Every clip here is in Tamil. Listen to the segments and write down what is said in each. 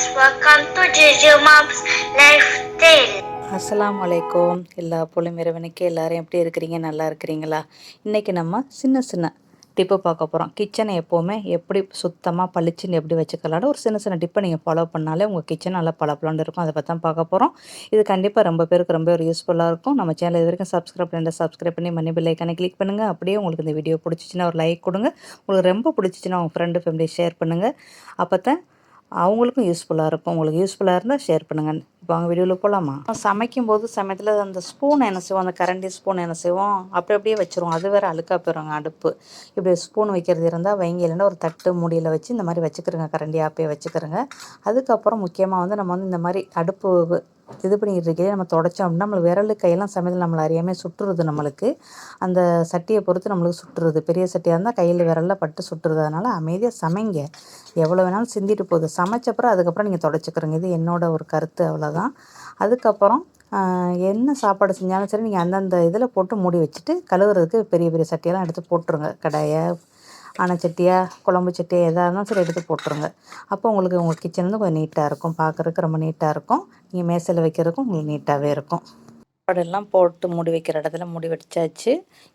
viewers, welcome to JJmum's lifestyle. அஸ்ஸலாமு அலைக்கும். எல்லா புள்ளும் இறைவனுக்கு. எல்லாரும் எப்படி இருக்கிறீங்க? நல்லா இருக்கிறீங்களா? இன்றைக்கி நம்ம சின்ன சின்ன டிப்பு பார்க்க போகிறோம். கிச்சனை எப்போவுமே எப்படி சுத்தமாக பளிச்சுன்னு எப்படி வச்சுக்கலான்னு ஒரு சின்ன சின்ன டிப்பை நீங்கள் ஃபாலோ பண்ணாலே உங்கள் கிச்சன் நல்லா பளபளன்னு இருக்கும். அதை பற்றி தான் பார்க்க போகிறோம். இது கண்டிப்பாக ரொம்ப பேருக்கு ரொம்ப ஒரு யூஸ்ஃபுல்லாக இருக்கும். நம்ம சேனல் இது வரைக்கும் சப்ஸ்கிரைப் பண்ணி மணி பெல் ஐக்கானை கிளிக் பண்ணுங்கள். அப்படியே உங்களுக்கு இந்த வீடியோ பிடிச்சிச்சின்னா ஒரு லைக் கொடுங்க. உங்களுக்கு ரொம்ப பிடிச்சிச்சின்னா உங்கள் ஃப்ரெண்டு ஃபேமிலி ஷேர் பண்ணுங்கள். அப்போ தான் அவங்களுக்கும் யூஸ்ஃபுல்லாக இருக்கும். உங்களுக்கு யூஸ்ஃபுல்லாக இருந்தால் ஷேர் பண்ணுங்கள். இப்போ அவங்க வீடியோவில் போகலாமா? சமைக்கும்போது சமயத்தில் அந்த ஸ்பூன் என்ன செய்வோம், அந்த கரண்டி ஸ்பூன் என்ன செய்வோம், அப்படியே வச்சுருவோம். அது வேறு அழுக்காக போயிடுங்க அடுப்பு. இப்படி ஸ்பூன் வைக்கிறது இருந்தால் வைங்க, இல்லைன்னா ஒரு தட்டு மூடியில் வச்சு இந்த மாதிரி வச்சுக்கிறோங்க. கரண்டி ஆப்பே வச்சுக்கிறோங்க. அதுக்கப்புறம் முக்கியமாக வந்து நம்ம வந்து இந்த மாதிரி அடுப்பு இது பண்ணிக்கிட்டு இருக்கே நம்ம தொடச்சோம் அப்படின்னா நம்மளுக்கு விரல் கையெல்லாம் சமையல் நம்மளை அறியாமல் சுட்டுருது. நம்மளுக்கு அந்த சட்டியை பொறுத்து நம்மளுக்கு சுட்டுருது. பெரிய சட்டியாக இருந்தால் கையில் விரலில் பட்டு சுட்டுருது. அதனால் அமைதியாக சமைங்க. எவ்வளோ வேணாலும் சிந்திட்டு போகுது. சமைச்சப்பறம் அதுக்கப்புறம் நீங்கள் தொடச்சிக்கிறங்க. இது என்னோட ஒரு கருத்து, அவ்வளோதான். அதுக்கப்புறம் என்ன சாப்பாடு செஞ்சாலும் சரி நீங்கள் அந்தந்த இதில் போட்டு மூடி வச்சுட்டு கழுவுறதுக்கு பெரிய பெரிய சட்டியெல்லாம் எடுத்து போட்டுருங்க. கடாயை, அணைச்சட்டியா, குழம்பு சட்டியா, எதாக இருந்தாலும் சரி எடுத்து போட்டுருங்க. அப்போ உங்களுக்கு உங்கள் கிச்சன் வந்து கொஞ்சம் நீட்டாக இருக்கும். பார்க்குறதுக்கு ரொம்ப நீட்டாக இருக்கும். நீங்கள் மேசையில் வைக்கிறதுக்கும் உங்களுக்கு நீட்டாகவே இருக்கும். சாப்பாடெல்லாம் போட்டு மூடி வைக்கிற இடத்துல மூடி வச்சாச்சு.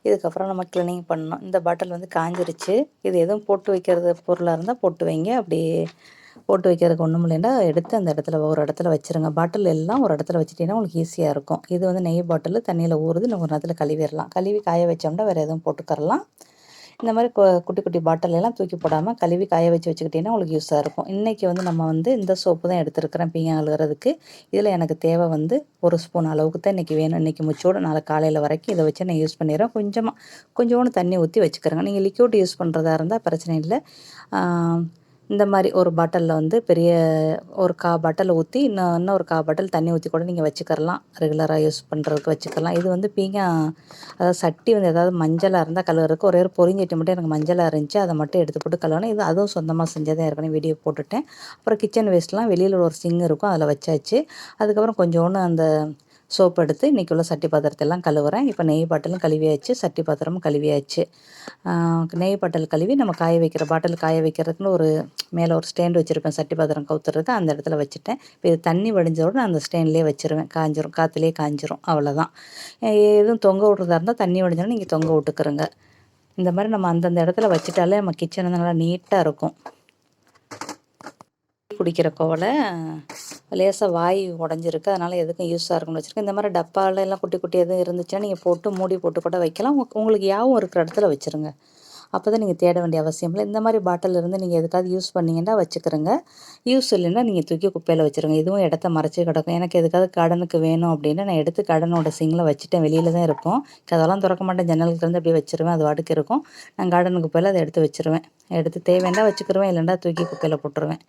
இதுக்கப்புறம் நம்ம க்ளீனிங் பண்ணணும். இந்த பாட்டில் வந்து காஞ்சிருச்சு. இது எதுவும் போட்டு வைக்கிறது பொருளாக இருந்தால் போட்டு வைங்க. அப்படி போட்டு வைக்கிறதுக்கு ஒன்றும் இல்லைன்னா எடுத்து அந்த இடத்துல ஒரு இடத்துல வச்சுருங்க. பாட்டில் எல்லாம் ஒரு இடத்துல வச்சுட்டிங்கன்னா உங்களுக்கு ஈஸியாக இருக்கும். இது வந்து நெய் பாட்டில் தண்ணியில் ஊறுது. நம்ம ஒரு நேரத்தில் கழுவிடலாம். கழுவி காய வச்சோம்னா வேறு எதுவும் போட்டுக்கரலாம். இந்த மாதிரி குட்டி குட்டி பாட்டில் எல்லாம் தூக்கி போடாமல் கழுவி காய வச்சுக்கிட்டிங்கன்னா உங்களுக்கு யூஸாக இருக்கும். இன்றைக்கி வந்து நம்ம வந்து இந்த சோப்பு தான் எடுத்துருக்கிறேன் பீங்கான் கழுவுறதுக்கு. இதில் எனக்கு தேவை வந்து ஒரு ஸ்பூன் அளவுக்கு தான் இன்றைக்கி வேணும். இன்றைக்கி முச்சோடு நாளை காலையில் வரைக்கும் இதை வச்சு நான் யூஸ் பண்ணிடுறேன். கொஞ்சோண்டு தண்ணி ஊற்றி வச்சுக்கிறேங்க. நீங்கள் லிக்யூட் யூஸ் பண்ணுறதா இருந்தால் பிரச்சனை இல்லை. இந்த மாதிரி ஒரு பாட்டிலில் வந்து பெரிய ஒரு பாட்டில் ஊற்றி இன்னும் ஒரு பாட்டில் தண்ணி ஊற்றி கூட நீங்கள் வச்சுக்கிறலாம். ரெகுலராக யூஸ் பண்ணுறதுக்கு வச்சுக்கலாம். இது வந்து அதாவது சட்டி வந்து எதாவது மஞ்சளாக இருந்தால் கழுவுறதுக்கு ஒரே ஒரு பொரிஞ்சட்டி மட்டும் எனக்கு மஞ்சளாக இருந்துச்சு. அதை மட்டும் எடுத்து போட்டு கழுவணும். இது அதுவும் சொந்தமாக செஞ்சதாக ஏற்கனவே வீடியோ போட்டுட்டேன். அப்புறம் கிச்சன் வேஸ்ட்லாம் வெளியில் ஒரு சிங்க் இருக்கும், அதில் வச்சாச்சு. அதுக்கப்புறம் கொஞ்சோண்டு அந்த சோப்பு எடுத்து இன்றைக்கி உள்ள சட்டி பாத்திரத்தெல்லாம் கழுவுறேன். இப்போ நெய் பாட்டிலும் கழுவியாச்சு, சட்டி பாத்திரமும் கழுவியாச்சு. நெய் பாட்டில் கழுவி நம்ம காய வைக்கிற பாட்டில் காய வைக்கிறதுக்குன்னு ஒரு மேலே ஒரு ஸ்டாண்ட் வச்சுருப்பேன். சட்டி பாத்திரம் கவுத்துறதுக்கு அந்த இடத்துல வச்சுட்டேன். இப்போ இது தண்ணி வடிஞ்சோடனே அந்த ஸ்டாண்ட்லேயே வச்சுருவேன். காஞ்சிரும், காற்றுலேயே காஞ்சிரும். அவ்வளோதான். எதுவும் தொங்க விட்றதா இருந்தால் தண்ணி வடிஞ்சோடனே நீங்கள் தொங்க விட்டுக்கிறங்க. இந்த மாதிரி நம்ம அந்தந்த இடத்துல வச்சுட்டாலே நம்ம கிச்சன் வந்து நல்லா நீட்டாக இருக்கும். குடிக்கிற கோவலை லேசாக வாய் உடஞ்சிருக்கு, அதனால் எதுக்கும் யூஸாக இருக்கும்னு வச்சுருக்கேன். இந்த மாதிரி டப்பாவில் எல்லாம் குட்டி குட்டி எதுவும் இருந்துச்சுன்னா நீங்கள் போட்டு மூடி போட்டு கூட வைக்கலாம். உங்களுக்கு யாவும் இருக்கிற இடத்துல வச்சுருங்க. அப்போ தான் நீங்கள் தேட வேண்டிய அவசியம் இல்லை. இந்த மாதிரி பாட்டில் இருந்து நீங்கள் எதுக்காவது யூஸ் பண்ணிங்கன்னா வச்சுக்கிறங்க. யூஸ் இல்லைன்னா நீங்கள் தூக்கி குப்பையில் வச்சுருங்க. இதுவும் இடத்த மறைச்சி கிடக்கும். எனக்கு எதுக்காவது கார்டனுக்கு வேணும் அப்படின்னா நான் எடுத்து கார்டனோட சிங்கில் வச்சுட்டேன். வெளியில் தான் இருக்கும். கதெல்லாம் திறக்க மாட்டேன். ஜன்னலுக்கு இருந்து அப்படியே வச்சுருவேன். அது வாட்டுக்கு இருக்கும். நான் கார்டனுக்கு போயில அதை எடுத்து வச்சுருவேன். எடுத்து தேவைன்னா வச்சுக்கிருவேன், இல்லைன்னா தூக்கி குப்பையில் போட்டுருவேன்.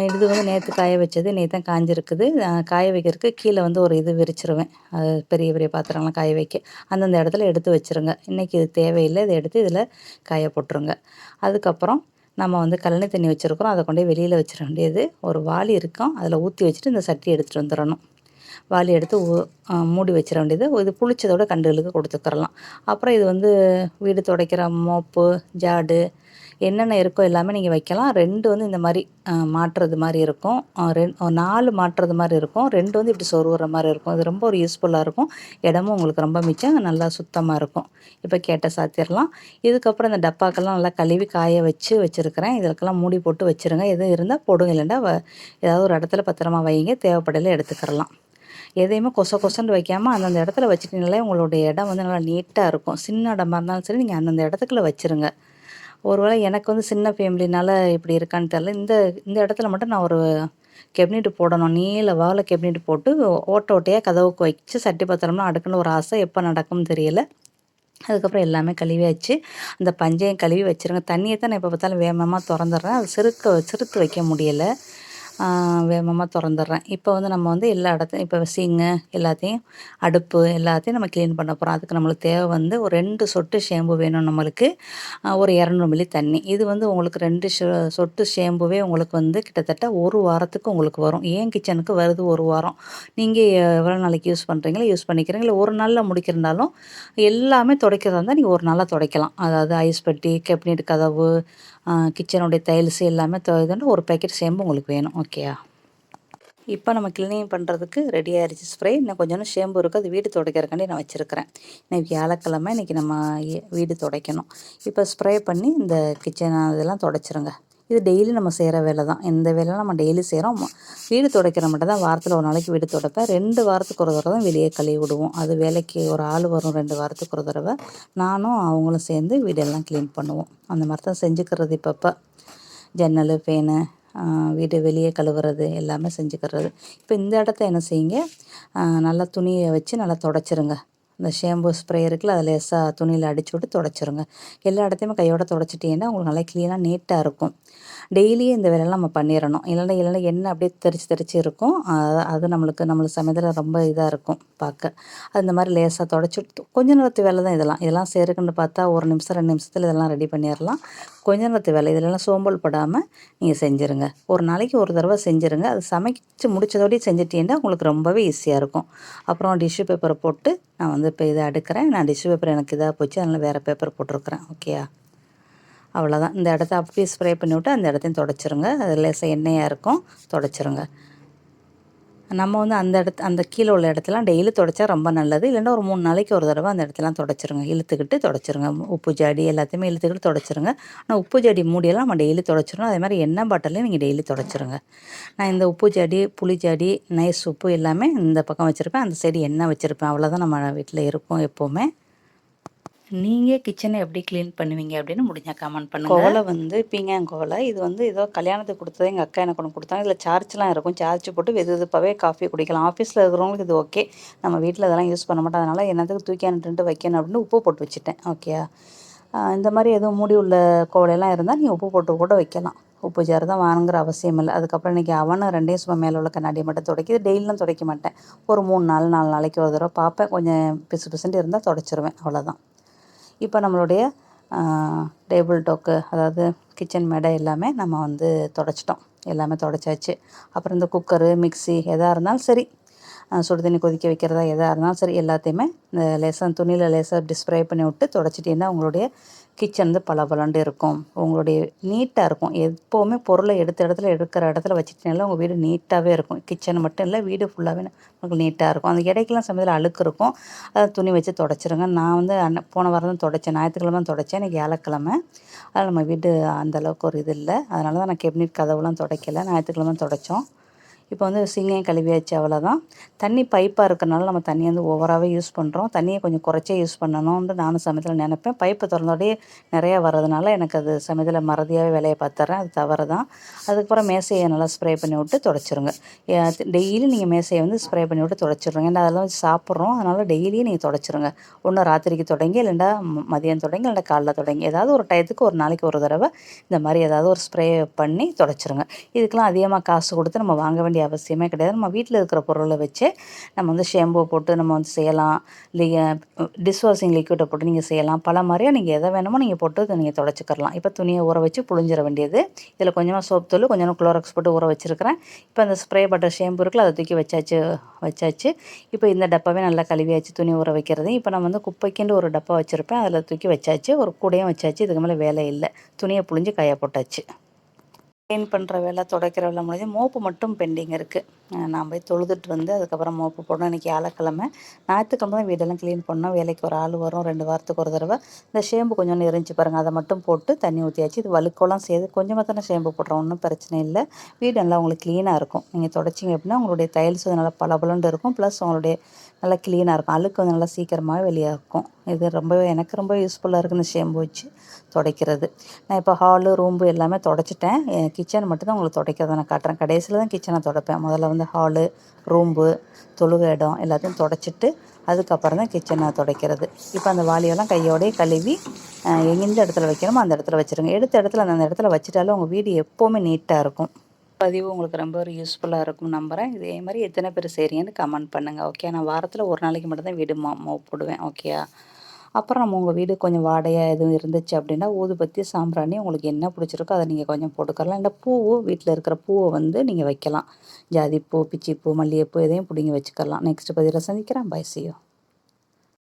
இது வந்து நேற்று காய வச்சது, நேற்று தான் காஞ்சிருக்குது. காய வைக்கிறதுக்கு கீழே வந்து ஒரு இது விரிச்சிருவேன். அது பெரிய பெரிய பாத்திரம்லாம் காய வைக்க அந்தந்த இடத்துல எடுத்து வச்சுருங்க. இன்றைக்கி இது தேவையில்லை, இதை எடுத்து இதில் காய போட்டுருங்க. அதுக்கப்புறம் நம்ம வந்து கழனி தண்ணி வச்சுருக்குறோம். அதை கொண்டு போய் வெளியில் வச்சிட வேண்டியது. ஒரு வாளி இருக்கும், அதில் ஊற்றி வச்சுட்டு இந்த சட்டி எடுத்துகிட்டு வந்துடணும். வாளி எடுத்து மூடி வச்சிட வேண்டியது. இது புளிச்சதோட கண்டுகளுக்கு கொடுத்துக்கிறலாம். அப்புறம் இது வந்து வீடு துடைக்கிற மோப்பு, ஜாடு என்னென்ன இருக்கோ எல்லாமே நீங்கள் வைக்கலாம். 2 வந்து இந்த மாதிரி மாட்டுறது மாதிரி இருக்கும். 4 மாட்டுறது மாதிரி இருக்கும். 2 வந்து இப்படி சொருவுற மாதிரி இருக்கும். இது ரொம்ப ஒரு யூஸ்ஃபுல்லாக இருக்கும். இடமும் உங்களுக்கு ரொம்ப மிச்சம், நல்லா சுத்தமாக இருக்கும். இப்போ கேட்ட சாத்திடலாம். இதுக்கப்புறம் இந்த டப்பாக்கெல்லாம் நல்லா கழுவி காய வச்சுருக்கிறேன். இதுக்கெல்லாம் மூடி போட்டு வச்சுருங்க. எதுவும் இருந்தால் போடுங்க, இல்லைன்னா ஏதாவது ஒரு இடத்துல பத்திரமா வைங்க. தேவைப்படலை எடுத்துக்கிறலாம். எதையுமே கொசன்னு வைக்காமல் அந்தந்த இடத்துல வச்சுட்டிங்கனாலே உங்களுடைய இடம் வந்து நல்லா நீட்டாக இருக்கும். சின்ன இடமா இருந்தாலும் சரி நீங்கள் அந்தந்த இடத்துக்குள்ள வச்சுருங்க. ஒருவேளை எனக்கு வந்து சின்ன ஃபேமிலினால இப்படி இருக்கான்னு தெரியல. இந்த இடத்துல மட்டும் நான் ஒரு கேபினெட் போடணும். நீல வாழை கேபினெட் போட்டு ஓட்டையாக கதவுக்கு வச்சு சட்டி பாத்திரம்லாம் அடுக்குன்னு ஒரு ஆசை. எப்போ நடக்கும்னு தெரியல. அதுக்கப்புறம் எல்லாமே கழுவியாச்சு. அந்த பஞ்சையும் கழுவி வச்சுருங்க. தண்ணியை தான் நான் எப்போ பார்த்தாலும் வேகமாக திறந்துடுறேன். அது சிறுத்து வைக்க முடியலை. வேகமாக திறந்துடுறேன். இப்போ வந்து நம்ம வந்து எல்லா இடத்தையும் இப்போ சிங்கு எல்லாத்தையும், அடுப்பு எல்லாத்தையும் நம்ம க்ளீன் பண்ண போகிறோம். அதுக்கு நம்மளுக்கு தேவை வந்து ஒரு 2 சொட்டு ஷாம்பு வேணும் நம்மளுக்கு. ஒரு 200 மில்லி தண்ணி. இது வந்து உங்களுக்கு 2 சொட்டு ஷாம்புவே உங்களுக்கு வந்து கிட்டத்தட்ட 1 வாரத்துக்கு உங்களுக்கு வரும். ஏன் கிச்சனுக்கு வருது 1 வாரம். நீங்கள் எவ்வளோ நாளைக்கு யூஸ் பண்ணுறீங்களோ யூஸ் பண்ணிக்கிறீங்க. இல்லை ஒரு நாளில் முடிக்கிறனாலும் எல்லாமே துடைக்கிறதா இருந்தால் நீங்கள் ஒரு நாளாக துடைக்கலாம். அதாவது ஐஸ் பெட்டி, கேபினெட் கதவு, கிச்சனுடைய டைல்ஸு எல்லாமே இதுன்னு ஒரு பேக்கெட் ஷாம்பு உங்களுக்கு வேணும். ஓகேயா? இப்போ நம்ம க்ளீனிங் பண்ணுறதுக்கு ரெடி ஆயிடுச்சு ஸ்ப்ரே. இன்னும் கொஞ்சம் ஷேம்பு இருக்குது, அது வீடு துடைக்கிறக்காண்டி நான் வச்சுருக்கிறேன். இன்னைக்கு வியாழக்கிழமை, இன்றைக்கி நம்ம வீடு துடைக்கணும். இப்போ ஸ்ப்ரே பண்ணி இந்த கிச்சன் இதெல்லாம் துடைச்சிருங்க. இது டெய்லி நம்ம செய்கிற வேலை தான். இந்த வேலைலாம் நம்ம டெய்லி செய்கிறோம். வீடு துடைக்கிற மட்டும் தான் வாரத்தில் ஒரு நாளைக்கு வீடு துடைப்பேன். 2 வாரத்துக்கு ஒரு தடவை தான் வெளியே கழுவி விடுவோம். அது வேலைக்கு ஒரு ஆள் வரும் 2 வாரத்துக்கு ஒரு தடவை. நானும் அவங்களும் சேர்ந்து வீடெல்லாம் க்ளீன் பண்ணுவோம். அந்த மாதிரி தான் செஞ்சுக்கிறது. இப்பப்போ ஜன்னல், ஃபேனு, வீடு வெளியே கழுவுறது எல்லாமே செஞ்சுக்கிறது. இப்போ இந்த இடத்த என்ன செய்யுங்க, நல்லா துணியை வச்சு நல்லா துடைச்சிருங்க. இந்த ஷேம்பு ஸ்ப்ரே இருக்குல்ல, அதை லேசாக துணியில் அடிச்சு விட்டு துடைச்சிருங்க. எல்லா இடத்தையுமே கையோட துடைச்சிட்டிங்கன்னா உங்களுக்கு நல்லா க்ளீனாக நீட்டாக இருக்கும். டெய்லியும் இந்த வேலையெல்லாம் நம்ம பண்ணிடணும். இல்லைன்னா எண்ணெய் அப்படியே தெரிச்சு இருக்கும். அது நம்மளுக்கு சமையலில் ரொம்ப இதாக இருக்கும் பார்க்க. அது இந்த மாதிரி லேசாக துடைச்சி கொஞ்ச நேரத்து வேலை தான் இதெல்லாம் செய்கிறதுக்குன்னு பார்த்தா 1 நிமிஷம் 2 நிமிஷத்தில் இதெல்லாம் ரெடி பண்ணிடலாம். கொஞ்ச நேரத்து வேலை. இதெல்லாம் சோம்பல் படாமல் நீங்கள் செஞ்சுருங்க. ஒரு நாளைக்கு ஒரு தடவை செஞ்சுருங்க. அது சமைச்சு முடிச்சதோடய செஞ்சிட்டீங்கன்னா உங்களுக்கு ரொம்பவே ஈஸியாக இருக்கும். அப்புறம் டிஷ்யூ பேப்பரை போட்டு நான் வந்து இப்போ இதை அடுக்கிறேன். நான் டிஷ்யூ பேப்பர் எனக்கு இதாக போச்சு, அதனால் வேறு பேப்பர் போட்டிருக்கிறேன். ஓகேயா? அவ்வளோதான். இந்த இடத்த அப்படியே ஸ்ப்ரே பண்ணி விட்டு அந்த இடத்தையும் துடைச்சிருங்க. அது லேசாக எண்ணெயாக இருக்கும், துடைச்சிருங்க. நம்ம வந்து அந்த கீழே உள்ள இடத்தெல்லாம் டெய்லி துடைச்சா ரொம்ப நல்லது. இல்லைன்னா ஒரு 3 நாளைக்கு ஒரு தடவை அந்த இடத்தெல்லாம் துடைச்சிருங்க. இழுத்துக்கிட்டு துடைச்சிருங்க. உப்பு ஜாடி எல்லாத்தையுமே இழுத்துக்கிட்டு துடைச்சிருங்க. ஆனால் உப்பு ஜாடி மூடியெல்லாம் நம்ம டெய்லி துடைச்சிடணும். அதே மாதிரி எண்ணெய் பாட்டிலையும் நீங்கள் டெய்லி துடைச்சிருங்க. நான் இந்த உப்பு ஜாடி, புளி ஜாடி, நைஸ் உப்பு எல்லாமே இந்த பக்கம் வச்சுருப்பேன். அந்த சைடு எண்ணெய் வச்சுருப்பேன். அவ்வளோதான் நம்ம வீட்டில் இருக்கும் எப்போவுமே. நீங்கள் கிச்சனை எப்படி க்ளீன் பண்ணுவீங்க அப்படின்னு முடிஞ்சால் கமெண்ட் பண்ணுங்கள். கோலை வந்து பீங்காங்கோலை. இது வந்து ஏதோ கல்யாணத்துக்கு கொடுத்தது, எங்கள் அக்கா எனக்கு ஒன்று கொடுத்தாங்க. இதில் சார்ஜ்லாம் இருக்கும். சார்ஜ் போட்டு வெதுப்பாகவே காஃபி குடிக்கலாம். ஆஃபீஸில் இருக்கிறவங்களுக்கு இது ஓகே. நம்ம வீட்டில் இதெல்லாம் யூஸ் பண்ண மாட்டோம். அதனால் என்னத்துக்கு தூக்கி அனுட்டு வைக்கணும் அப்படின்னு உப்பு போட்டு வச்சுட்டேன். ஓகேயா? இந்த மாதிரி எதுவும் மூடி உள்ள கோலையெல்லாம் இருந்தால் நீங்கள் உப்பு போட்டு கூட வைக்கலாம். உப்பு ஜார் தான் வாங்குங்கிற அவசியம் இல்லை. அதுக்கப்புறம் இன்றைக்கி அவனை 2 சும்மா மேலே உள்ள கண்ணாடியை மட்டும் துடைக்கிது. டெய்லியும் துடைக்க மாட்டேன். ஒரு 3 நாள் 4 நாளைக்கு ஒரு தடவை பார்ப்பேன். கொஞ்சம் பிசுபிசுன்ட்டு இருந்தால் துடைச்சிருவேன். அவ்வளோதான். இப்போ நம்மளுடைய டேபிள் டாக்கு, அதாவது கிச்சன் மேடை எல்லாமே நம்ம வந்து துடைச்சிட்டோம். எல்லாமே துடைச்சாச்சு. அப்புறம் இந்த குக்கரு, மிக்ஸி எதாக இருந்தாலும் சரி, சுடு தண்ணி கொதிக்க வைக்கிறதா எதாக இருந்தாலும் சரி, எல்லாத்தையுமே இந்த லேசாக துணியில் லேசாக இப்படி ஸ்ப்ரே பண்ணி விட்டு துடைச்சிட்டிங்கன்னா உங்களுடைய கிச்சன் வந்து பளபளண்டு இருக்கும். உங்களுடைய நீட்டாக இருக்கும். எப்போவுமே பொருளை இருக்கிற இடத்துல வச்சுட்டிங்கனால உங்கள் வீடு நீட்டாகவே இருக்கும். கிச்சன் மட்டும் இல்லை, வீடு ஃபுல்லாகவே உங்களுக்கு நீட்டாக இருக்கும். அந்த இடைக்கெல்லாம் சமயத்தில் அழுக்கு இருக்கும். அதை துணி வச்சு துடைச்சிருங்க. நான் வந்து போன வாரம் தான் துடைச்சேன். ஞாயிற்றுக்கிழமை துடைச்சேன். இன்றைக்கி வியாழக்கிழமை. அதனால் நம்ம வீடு அந்தளவுக்கு ஒரு இது இல்லை. அதனால தான் நான் கேபினெட் கதவுலாம் துடைக்கலை. ஞாயிற்றுக்கிழமை துடைச்சோம். இப்போ வந்து சிங்கையும் கழுவியாச்சு. அவ்வளோதான். தண்ணி பைப்பாக இருக்கிறனால நம்ம தண்ணி வந்து ஓவராகவே யூஸ் பண்ணுறோம். தண்ணியை கொஞ்சம் குறைச்சே யூஸ் பண்ணணும்னு நானும் சமயத்தில் நினைப்பேன். பைப்பை திறந்தோடயே நிறையா வர்றதுனால எனக்கு அது சமயத்தில் மறதியாகவே வேலையை பார்த்துட்றேன். அது தவறு தான். அதுக்கப்புறம் மேசையை நல்லா ஸ்ப்ரே பண்ணி விட்டு துடைச்சிருங்க. டெய்லி நீங்கள் மேசையை வந்து ஸ்ப்ரே பண்ணி விட்டு துடைச்சிடுங்க. ஏன்னா அதெல்லாம் வச்சு சாப்பிட்றோம். அதனால் டெய்லியும் நீங்கள் துடைச்சிருங்க. ஒன்று ராத்திரிக்கு தொடங்கி, இல்லைண்டா மதியம் தொடங்கி, இல்லைண்டா காலைல தொடங்கி, ஏதாவது ஒரு டயத்துக்கு ஒரு நாளைக்கு ஒரு தடவை இந்த மாதிரி ஏதாவது ஒரு ஸ்ப்ரே பண்ணி துடைச்சிருங்க. இதுக்கெலாம் அதிகமாக காசு கொடுத்து நம்ம வாங்க வேண்டிய அவசியமே கிடையாது. நம்ம வீட்டில் இருக்கிற பொருளை வச்சு நம்ம வந்து ஷாம்பு போட்டு நம்ம வந்து செய்யலாம். இல்லையா, டிஷ்வாஷிங் லிக்விடை போட்டு நீங்கள் செய்யலாம். பல மாதிரியாக நீங்கள் எதை வேணுமோ நீங்கள் போட்டு நீங்கள் துடைச்சிக்கிறலாம். இப்போ துணியை ஊற வச்சு புழிஞ்சிட வேண்டியது. இதில் கொஞ்சமாக சோப் தூள், கொஞ்சமாக குளோரக்ஸ் போட்டு ஊற வச்சுருக்கிறேன். இப்போ அந்த ஸ்ப்ரே பட்டர் ஷாம்பு இருக்குல்ல, அதை தூக்கி வச்சாச்சு. இப்போ இந்த டப்பாவே நல்லா கழுவியாச்சு, துணி ஊற வைக்கிறது. இப்போ நான் வந்து குப்பைக்குன்னு ஒரு டப்பா வச்சுருப்பேன். அதில் தூக்கி வச்சாச்சு. ஒரு கூடையும் வச்சாச்சு. இதுக்கு மேலே வேலை இல்லை. துணியை புழிஞ்சு காய போட்டாச்சு. க்ளீன் பண்ணுற வேலை, துடைக்கிற வேலை முடிஞ்சு மோப்பு மட்டும் பெண்டிங் இருக்குது. நான் போய் தொழுதுட்டு வந்து அதுக்கப்புறம் மோப்பு போடணும். இன்றைக்கி வியாழக்கிழமை. ஞாயிற்றுக்கிழமை தான் வீடெல்லாம் க்ளீன் பண்ணோம். வேலைக்கு ஒரு ஆள் வரும் 2 வாரத்துக்கு ஒரு தடவை. இந்த ஷேம்பு கொஞ்சோண்டு இருந்துச்சு பாருங்கள், அதை மட்டும் போட்டு தண்ணி ஊற்றியாச்சு. இது வழுக்கெல்லாம் சேர்த்து கொஞ்சமாக தானே ஷேம்பு போடுறோம், ஒன்றும் பிரச்சனை இல்லை. வீடு நல்லா உங்களுக்கு க்ளீனாக இருக்கும். நீங்கள் துடைச்சிங்க அப்படின்னா உங்களுடைய டைல்ஸ் வந்து நல்லா பளபளன்னு இருக்கும். ப்ளஸ் உங்களுடைய நல்லா க்ளீனாக இருக்கும். அழுக்கு வந்து நல்லா சீக்கிரமாகவே வெளியாக இருக்கும். இது எனக்கு ரொம்ப யூஸ்ஃபுல்லாக இருக்குது இந்த ஷேம்பு வச்சு துடைக்கிறது. நான் இப்போ ஹாலு, ரூம்பு எல்லாமே துடைச்சிட்டேன். கிச்சன் மட்டும்தான் உங்களுக்கு துடைக்கிறத நான் காட்டுறேன். கடைசியில் தான் கிச்சனை துடைப்பேன். முதல்ல வந்து ஹாலு, ரூம்பு, தொழுகை இடம் எல்லாத்தையும் துடைச்சிட்டு அதுக்கப்புறம் தான் கிச்சனை துடைக்கிறது. இப்போ அந்த வாளியெல்லாம் கையோடய கழுவி எந்த இடத்துல வைக்கணுமோ அந்த இடத்துல வச்சுருங்க. எடுத்த இடத்துல அந்த இடத்துல வச்சுட்டாலும் உங்கள் வீடு எப்போவுமே நீட்டாக இருக்கும். பதிவு உங்களுக்கு ரொம்ப ஒரு யூஸ்ஃபுல்லாக இருக்கும் நம்புகிறேன். இதே மாதிரி எத்தனை பேர் செய்கிறீங்கன்னு கமெண்ட் பண்ணுங்கள். ஓகே, நான் வாரத்தில் ஒரு நாளைக்கு மட்டும் தான் வீடு மோப் போடுவேன். ஓகேயா? அப்புறம் நம்ம உங்கள் வீடு கொஞ்சம் வாடையாக எதுவும் இருந்துச்சு அப்படின்னா ஊதுபத்தி, சாம்பிராணி உங்களுக்கு என்ன பிடிச்சிருக்கோ அதை நீங்கள் கொஞ்சம் போட்டுக்கலாம். இல்லை வீட்டில் இருக்கிற பூவை வந்து நீங்கள் வைக்கலாம். ஜாதிப்பூ, பிச்சிப்பூ, மல்லிகைப்பூ எதையும் பிடிங்கி வச்சுக்கலாம். நெக்ஸ்ட் பதிவில் சந்திக்கிறேன். Bye, see you.